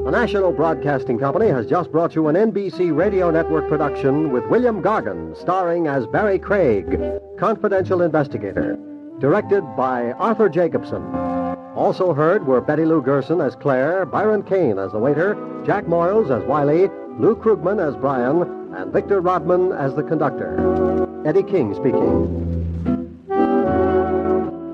Speaker 7: The National Broadcasting Company has just brought you an NBC Radio Network production with William Gargan, starring as Barrie Craig, confidential investigator. Directed by Arthur Jacobson. Also heard were Betty Lou Gerson as Claire, Byron Kane as the waiter, Jack Moyles as Wiley, Lou Krugman as Brian, and Victor Rodman as the conductor. Eddie King speaking.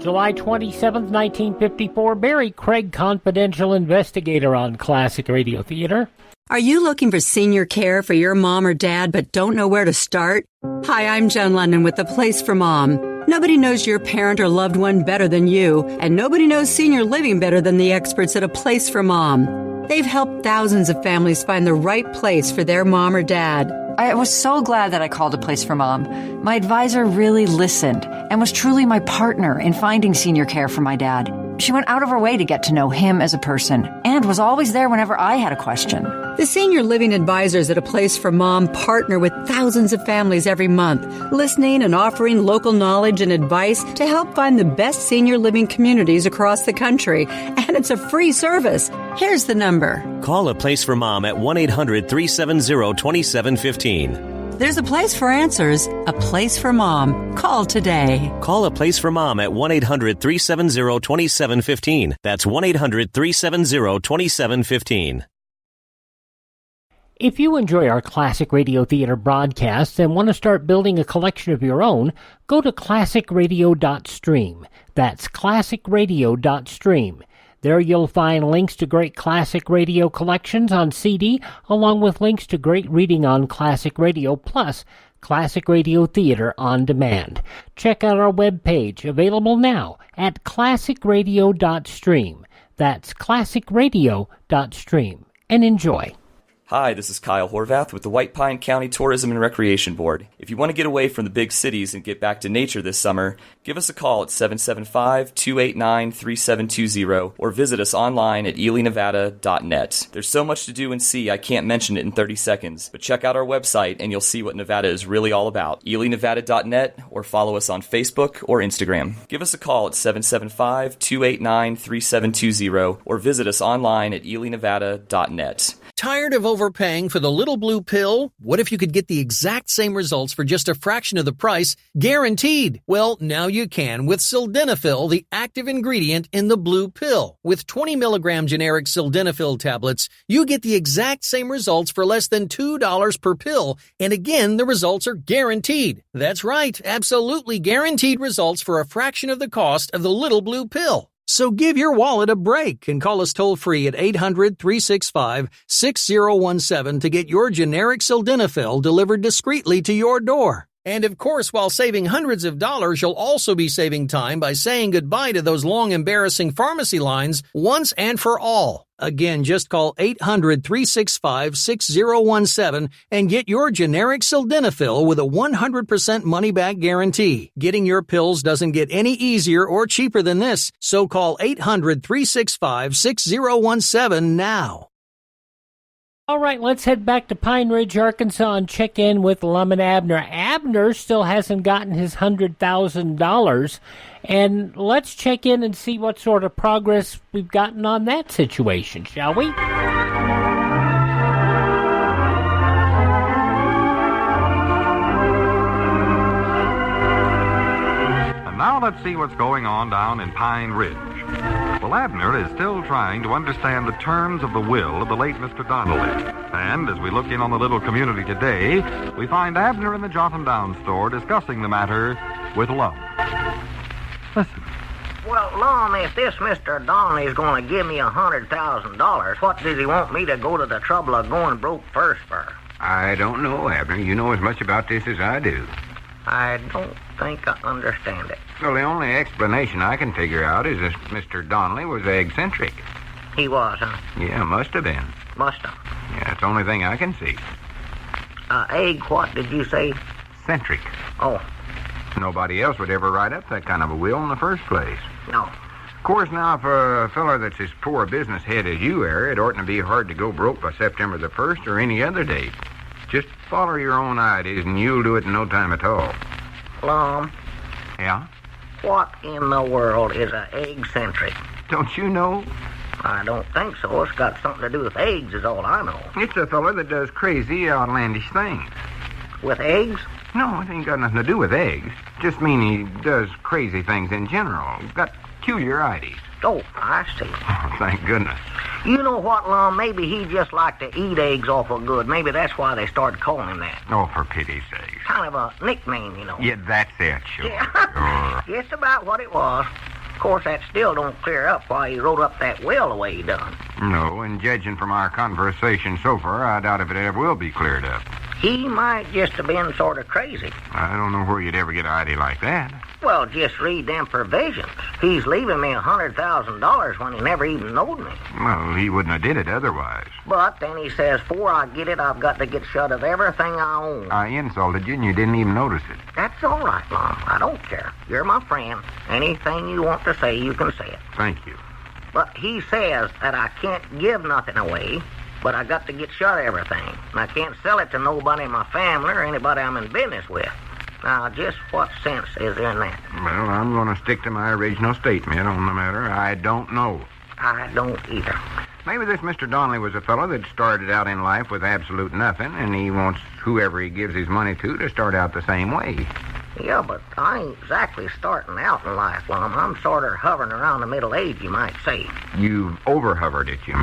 Speaker 6: July 27th, 1954, Barrie Craig, confidential investigator on Classic Radio Theater.
Speaker 18: Are you looking for senior care for your mom or dad but don't know where to start? Hi, I'm Joan London with The Place for Mom. Nobody knows your parent or loved one better than you, and nobody knows senior living better than the experts at A Place for Mom. They've helped thousands of families find the right place for their mom or dad.
Speaker 19: I was so glad that I called A Place for Mom. My advisor really listened and was truly my partner in finding senior care for my dad. She went out of her way to get to know him as a person and was always there whenever I had a question.
Speaker 18: The senior living advisors at A Place for Mom partner with thousands of families every month, listening and offering local knowledge and advice to help find the best senior living communities across the country. And it's a free service. Here's the number.
Speaker 20: Call A Place for Mom at 1-800-370-2715.
Speaker 18: There's a place for answers, A Place for Mom. Call today.
Speaker 20: Call A Place for Mom at 1-800-370-2715. That's 1-800-370-2715.
Speaker 6: If you enjoy our Classic Radio Theater broadcasts and want to start building a collection of your own, go to classicradio.stream. That's classicradio.stream. There you'll find links to great classic radio collections on CD, along with links to great reading on classic radio, plus Classic Radio Theater on demand. Check out our webpage, available now at classicradio.stream. That's classicradio.stream. And enjoy.
Speaker 21: Hi, this is Kyle Horvath with the White Pine County Tourism and Recreation Board. If you want to get away from the big cities and get back to nature this summer, give us a call at 775-289-3720 or visit us online at elinevada.net. There's so much to do and see I can't mention it in 30 seconds, but check out our website and you'll see what Nevada is really all about. elinevada.net or follow us on Facebook or Instagram. Give us a call at 775-289-3720 or visit us online at elinevada.net.
Speaker 22: Tired of overpaying for the little blue pill? What if you could get the exact same results for just a fraction of the price, guaranteed? Well, now you can with sildenafil, the active ingredient in the blue pill. With 20 milligram generic sildenafil tablets, you get the exact same results for less than $2 per pill. And again, the results are guaranteed. That's right, absolutely guaranteed results for a fraction of the cost of the little blue pill. So give your wallet a break and call us toll-free at 800-365-6017 to get your generic sildenafil delivered discreetly to your door. And of course, while saving hundreds of dollars, you'll also be saving time by saying goodbye to those long, embarrassing pharmacy lines once and for all. Again, just call 800-365-6017 and get your generic sildenafil with a 100% money-back guarantee. Getting your pills doesn't get any easier or cheaper than this, so call 800-365-6017 now.
Speaker 6: All right, let's head back to Pine Ridge, Arkansas, and check in with Lum-n-Abner. Abner still hasn't gotten his $100,000, and let's check in and see what sort of progress we've gotten on that situation, shall we?
Speaker 23: And now let's see what's going on down in Pine Ridge. Well, Abner is still trying to understand the terms of the will of the late Mr. Donnelly. And as we look in on the little community today, we find Abner in the Jotham Down store discussing the matter with Lum. Listen.
Speaker 24: Well, Lum, if this Mr. Donnelly is going to give me $100,000, what does he want me to go to the trouble of going broke first for?
Speaker 25: I don't know, Abner. You know as much about this as I do.
Speaker 24: I don't think I understand it.
Speaker 25: Well, the only explanation I can figure out is that Mr. Donnelly was eccentric.
Speaker 24: He was, huh?
Speaker 25: Yeah, must have been.
Speaker 24: Must have.
Speaker 25: Yeah, it's the only thing I can see.
Speaker 24: Egg, what did you say?
Speaker 25: Eccentric.
Speaker 24: Oh.
Speaker 25: Nobody else would ever write up that kind of a will in the first place.
Speaker 24: No.
Speaker 25: Of course, now, for a feller that's as poor a business head as you are, it oughtn't to be hard to go broke by September the 1st or any other date. Just follow your own ideas, and you'll do it in no time at all.
Speaker 24: Lum.
Speaker 25: Yeah?
Speaker 24: What in the world is a egg-centric?
Speaker 25: Don't you know?
Speaker 24: I don't think so. It's got something to do with eggs is all I know.
Speaker 25: It's a feller that does crazy, outlandish things.
Speaker 24: With eggs?
Speaker 25: No, it ain't got nothing to do with eggs. Just mean he does crazy things in general. Got peculiar ideas.
Speaker 24: Oh, I see.
Speaker 25: Oh, thank goodness.
Speaker 24: You know what, Lum? Maybe he just liked to eat eggs awful good. Maybe that's why they started calling him that.
Speaker 25: Oh, for pity's sake.
Speaker 24: Kind of a nickname, you know.
Speaker 25: Yeah, that's it, sure.
Speaker 24: Yeah.
Speaker 25: Sure.
Speaker 24: Just about what it was. course, that still don't clear up why he wrote up that will the way he done.
Speaker 25: No, and judging from our conversation so far, I doubt if it ever will be cleared up.
Speaker 24: He might just have been sort of crazy.
Speaker 25: I don't know where you'd ever get an idea like that.
Speaker 24: Well, just read them provisions. He's leaving me $100,000 when he never even knowed me.
Speaker 25: Well, he wouldn't have did it otherwise.
Speaker 24: But then he says, before I get it, I've got to get shut of everything I own.
Speaker 25: I insulted you and you didn't even notice it.
Speaker 24: That's all right, Mom. I don't care. You're my friend. Anything you want to say, you can say it.
Speaker 25: Thank you.
Speaker 24: But he says that I can't give nothing away, but I got to get shut of everything. And I can't sell it to nobody in my family or anybody I'm in business with. Now, just what sense is there in that?
Speaker 25: Well, I'm going to stick to my original statement on the matter. I don't know.
Speaker 24: I don't either.
Speaker 25: Maybe this Mr. Donnelly was a fellow that started out in life with absolute nothing, and he wants whoever he gives his money to start out the same way.
Speaker 24: Yeah, but I ain't exactly starting out in life, Lum. I'm sort of hovering around the middle age, you might say.
Speaker 25: You've over-hovered it, you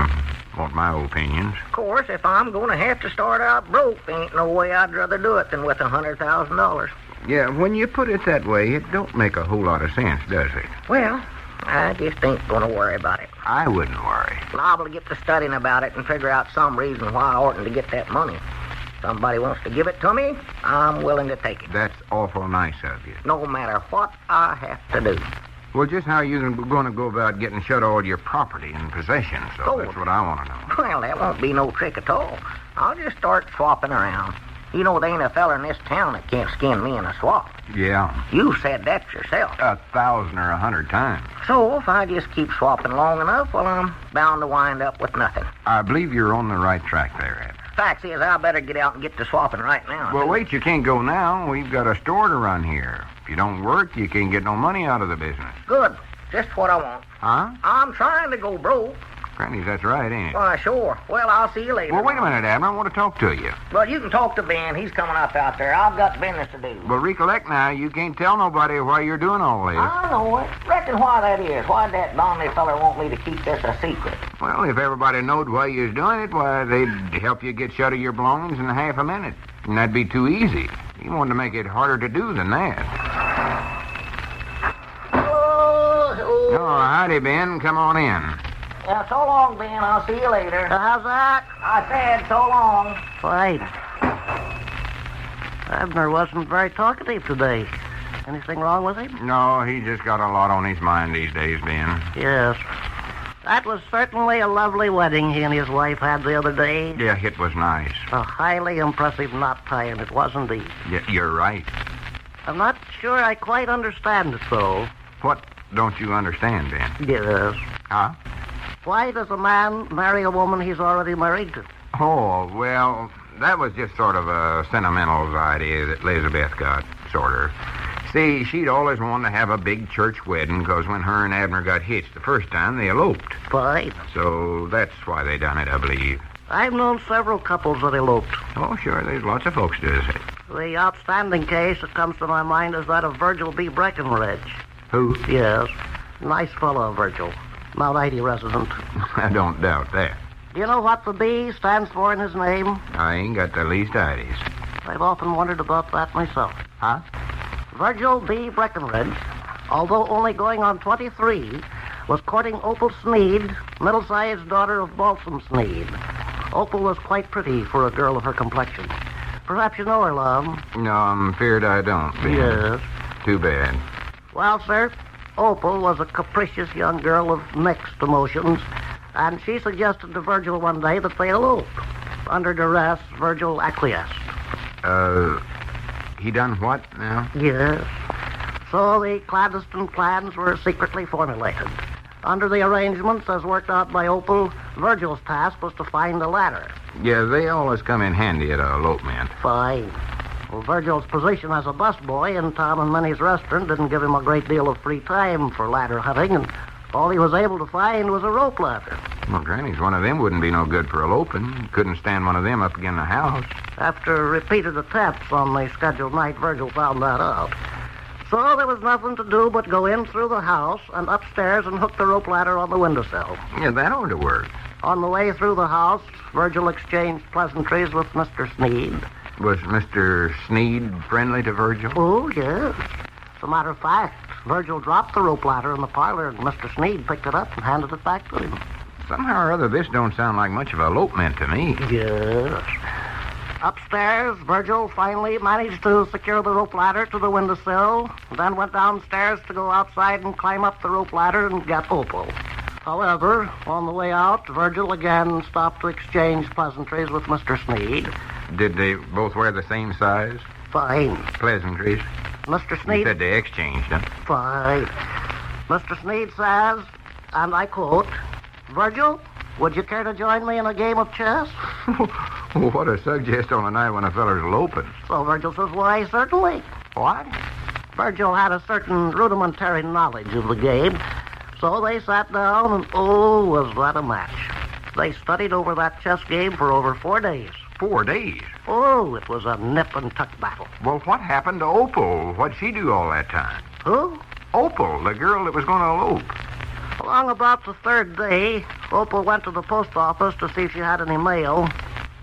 Speaker 25: want my opinions.
Speaker 24: Of course, if I'm going to have to start out broke, there ain't no way I'd rather do it than with $100,000.
Speaker 25: Yeah, when you put it that way, it don't make a whole lot of sense, does it?
Speaker 24: Well, I just ain't going to worry about it.
Speaker 25: I wouldn't worry.
Speaker 24: Liable to get to studying about it and figure out some reason why I oughtn't to get that money. Somebody wants to give it to me, I'm willing to take it.
Speaker 25: That's awful nice of you.
Speaker 24: No matter what I have to do.
Speaker 25: Well, just how you going to go about getting shut of all your property and possessions, so that's what I want to know.
Speaker 24: Well, that won't be no trick at all. I'll just start swapping around. You know, there ain't a feller in this town that can't skin me in a swap.
Speaker 25: Yeah.
Speaker 24: You said that yourself.
Speaker 25: 1,000 or 100 times.
Speaker 24: So, if I just keep swapping long enough, well, I'm bound to wind up with nothing.
Speaker 25: I believe you're on the right track there, Ed.
Speaker 24: Fact is, I better get out and get to swapping right now.
Speaker 25: Well, wait, you can't go now. We've got a store to run here. If you don't work, you can't get no money out of the business.
Speaker 24: Good. Just what I want.
Speaker 25: Huh?
Speaker 24: I'm trying to go broke.
Speaker 25: Granny, that's right, ain't it?
Speaker 24: Why, sure. Well, I'll see you later.
Speaker 25: Well, wait a minute, Abner. I want to talk to you.
Speaker 24: Well, you can talk to Ben. He's coming up out there. I've got business to do.
Speaker 25: Well, recollect now, you can't tell nobody why you're doing all this.
Speaker 24: I know it. Reckon why that is. Why'd that Donnelly feller want me to keep this a secret?
Speaker 25: Well, if everybody knowed why you was doing it, why, they'd help you get shut of your belongings in half a minute. And that'd be too easy. He wanted to make it harder to do than that. Oh, howdy, Ben. Come on in.
Speaker 24: Yeah, so long, Ben. I'll see you later. How's that? I said so long.
Speaker 1: Wait. Abner wasn't very talkative today. Anything wrong with him?
Speaker 25: No, he just got a lot on his mind these days, Ben.
Speaker 1: Yes. That was certainly a lovely wedding he and his wife had the other day.
Speaker 25: Yeah, it was nice.
Speaker 1: A highly impressive knot tying it was indeed.
Speaker 25: Yeah, you're right.
Speaker 1: I'm not sure I quite understand it, though.
Speaker 25: What don't you understand, Ben?
Speaker 1: Yes.
Speaker 25: Huh?
Speaker 1: Why does a man marry a woman he's already married to?
Speaker 25: Oh, well, that was just sort of a sentimental idea that Elizabeth got, sort of. See, she'd always wanted to have a big church wedding because when her and Abner got hitched the first time, they eloped.
Speaker 1: Fine.
Speaker 25: So that's why they done it, I believe.
Speaker 1: I've known several couples that eloped.
Speaker 25: Oh, sure, there's lots of folks does it.
Speaker 1: The outstanding case that comes to my mind is that of Virgil B. Breckenridge.
Speaker 25: Who?
Speaker 1: Yes. Nice fellow, Virgil. Mount Ida resident.
Speaker 25: I don't doubt that.
Speaker 1: Do you know what the B stands for in his name?
Speaker 25: I ain't got the least ideas.
Speaker 1: I've often wondered about that myself.
Speaker 25: Huh?
Speaker 1: Virgil B. Breckenridge, although only going on 23, was courting Opal Sneed, middle-sized daughter of Balsam Sneed. Opal was quite pretty for a girl of her complexion. Perhaps you know her, Lum.
Speaker 25: No, I'm feared I don't, Ben.
Speaker 1: Yes.
Speaker 25: Too bad.
Speaker 1: Well, sir, Opal was a capricious young girl of mixed emotions, and she suggested to Virgil one day that they elope. Under duress, Virgil acquiesced.
Speaker 25: He done what now?
Speaker 1: Yes. So the clandestine plans were secretly formulated. Under the arrangements as worked out by Opal, Virgil's task was to find a ladder.
Speaker 25: Yeah, they always come in handy at a elopement.
Speaker 1: Fine. Well, Virgil's position as a busboy in Tom and Minnie's restaurant didn't give him a great deal of free time for ladder hunting, and all he was able to find was a rope ladder.
Speaker 25: Well, Granny's one of them wouldn't be no good for eloping. Couldn't stand one of them up against the house.
Speaker 1: After repeated attempts on the scheduled night, Virgil found that out. So there was nothing to do but go in through the house and upstairs and hook the rope ladder on the windowsill.
Speaker 25: Yeah, that ought to work.
Speaker 1: On the way through the house, Virgil exchanged pleasantries with Mr. Sneed.
Speaker 25: Was Mr. Sneed friendly to Virgil?
Speaker 1: Oh, yes. As a matter of fact, Virgil dropped the rope ladder in the parlor, and Mr. Sneed picked it up and handed it back to him.
Speaker 25: Somehow or other, this don't sound like much of a elopement to me.
Speaker 1: Yes. Upstairs, Virgil finally managed to secure the rope ladder to the windowsill, then went downstairs to go outside and climb up the rope ladder and get Opal. However, on the way out, Virgil again stopped to exchange pleasantries with Mr. Sneed.
Speaker 25: Did they both wear the same size?
Speaker 1: Fine.
Speaker 25: Pleasantries?
Speaker 1: Mr. Sneed...
Speaker 25: You said they exchanged them.
Speaker 1: Fine. Mr. Sneed says, and I quote, "Virgil, would you care to join me in a game of chess?"
Speaker 25: What a suggest on a night when a feller's eloping.
Speaker 1: So Virgil says, "Why, certainly."
Speaker 25: What?
Speaker 1: Virgil had a certain rudimentary knowledge of the game, so they sat down, and oh, was that a match. They studied over that chess game for over 4 days.
Speaker 25: 4 days?
Speaker 1: Oh, it was a nip-and-tuck battle.
Speaker 25: Well, what happened to Opal? What'd she do all that time?
Speaker 1: Who?
Speaker 25: Opal, the girl that was going to elope.
Speaker 1: Along about the 3rd day, Opal went to the post office to see if she had any mail,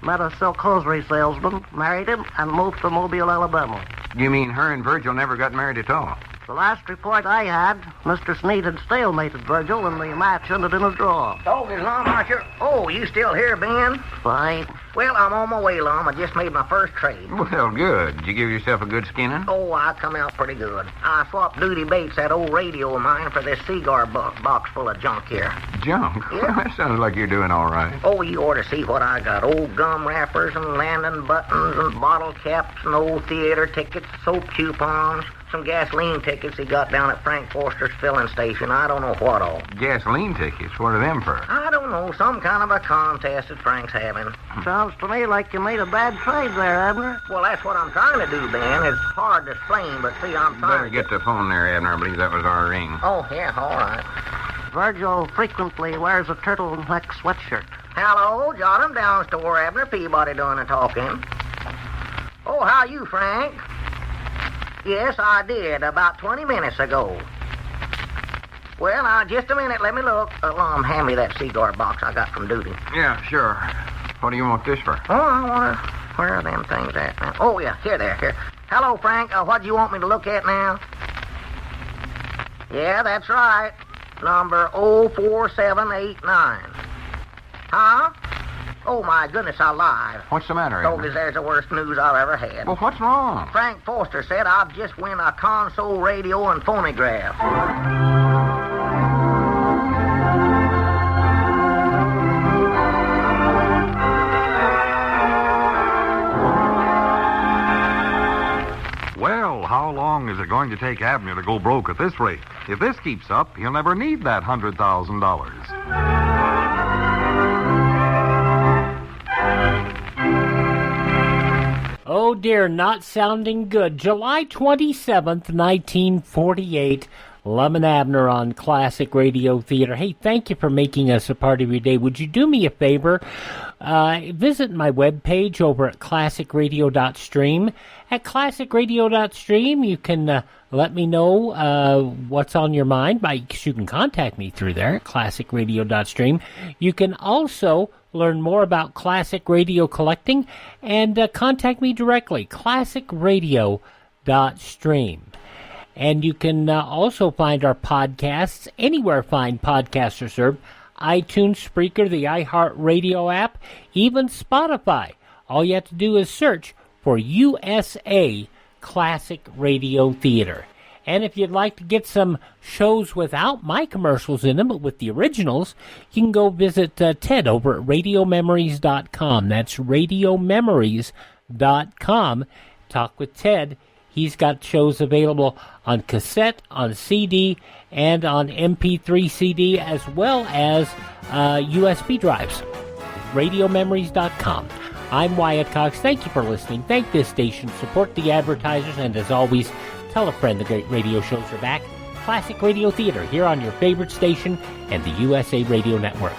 Speaker 1: met a silk hosiery salesman, married him, and moved to Mobile, Alabama.
Speaker 25: You mean her and Virgil never got married at all?
Speaker 1: The last report I had, Mr. Sneed had stalemated Virgil, and the match ended in a draw.
Speaker 24: Dog is Lum, Archer. Oh, you still here, Ben?
Speaker 1: Fine.
Speaker 24: Well, I'm on my way, Lum. I just made my first trade.
Speaker 25: Well, good. Did you give yourself a good skinning?
Speaker 24: Oh, I come out pretty good. I swapped Duty Bates, that old radio of mine, for this cigar box full of junk here.
Speaker 25: Junk?
Speaker 24: Yeah.
Speaker 25: That sounds like you're doing all right.
Speaker 24: Oh, you ought to see what I got. Old gum wrappers and landing buttons and bottle caps and old theater tickets, soap coupons, some gasoline tickets he got down at Frank Foster's filling station. I don't know what all.
Speaker 25: Gasoline tickets? What are them for?
Speaker 24: I don't know. Some kind of a contest that Frank's having.
Speaker 1: Sounds to me like you made a bad trade there, Abner.
Speaker 24: Well, that's what I'm trying to do, Ben. It's hard to explain, but see, I'm trying
Speaker 25: Better get the phone there, Abner. I believe that was our ring.
Speaker 24: Oh, yeah, all right.
Speaker 1: Virgil frequently wears a turtleneck sweatshirt.
Speaker 24: Hello, jot 'em down, Store Abner Peabody doing the talking. Oh, how you, Frank? Yes, I did, about 20 minutes ago. Well, now, just a minute, let me look. Lum, hand me that cigar box I got from duty.
Speaker 25: Yeah, sure. What do you want this for?
Speaker 24: Oh, I wonder, where are them things at now? Oh, yeah, here. Hello, Frank, what do you want me to look at now? Yeah, that's right. Number 04789. Huh? Oh, my goodness, I lied.
Speaker 25: What's the matter,
Speaker 24: Told
Speaker 25: Abner?
Speaker 24: us there's the worst news I've ever had.
Speaker 25: Well, what's wrong?
Speaker 24: Frank Foster said I've just won a console radio and phonograph.
Speaker 23: Well, how long is it going to take Abner to go broke at this rate? If this keeps up, he'll never need that $100,000.
Speaker 6: Oh dear, not sounding good. July 27th, 1948. Lum-n-Abner on Classic Radio Theater. Hey, thank you for making us a part of your day. Would you do me a favor? Visit my webpage over at classicradio.stream. At classicradio.stream, you can let me know what's on your mind. You can contact me through there at classicradio.stream. You can also learn more about classic radio collecting and contact me directly, classicradio.stream. And you can also find our podcasts anywhere fine podcasts are served. iTunes, Spreaker, the iHeartRadio app, even Spotify. All you have to do is search for USA Classic Radio Theater. And if you'd like to get some shows without my commercials in them, but with the originals, you can go visit Ted over at radiomemories.com. That's radiomemories.com. Talk with Ted. He's got shows available on cassette, on CD, and on MP3 CD, as well as USB drives. Radiomemories.com. I'm Wyatt Cox. Thank you for listening. Thank this station. Support the advertisers. And as always, tell a friend the great radio shows are back. Classic Radio Theater here on your favorite station and the USA Radio Network.